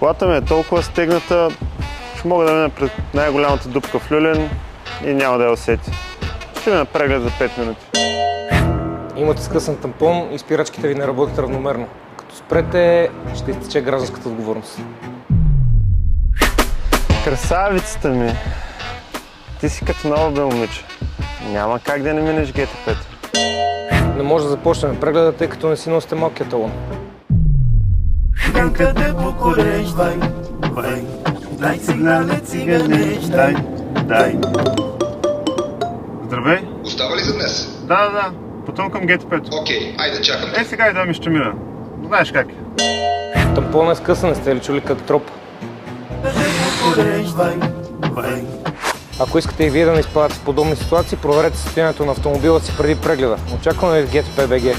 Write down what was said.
Колата ми е толкова стегната, че мога да мина пред най-голямата дупка в Люлин и няма да я усети. Ще мина преглед за 5 минути. Имате скъсан тампон и спирачките ви не работят равномерно. Като спрете, ще изтече гражданската отговорност. Красавицата ми! Ти си като нова бе, момиче. Няма как да не минеш ГТП-то. Не може да започнем прегледа, тъй като не си носите малкия талон. Къде покореш, дай сигнале, циганеш, дай. Здравей! Остава ли за днес? Да. Потом към ГТП-то. Окей, айде чакам. Сега и да ми ще мина. Знаеш как е. Тампонът е скъсан, сте ли чули как троп? Къде покореш, Ако искате и вие да не изпадате в подобни ситуации, проверете състоянието на автомобила си преди прегледа. Очакваме ви в ГТП БГ.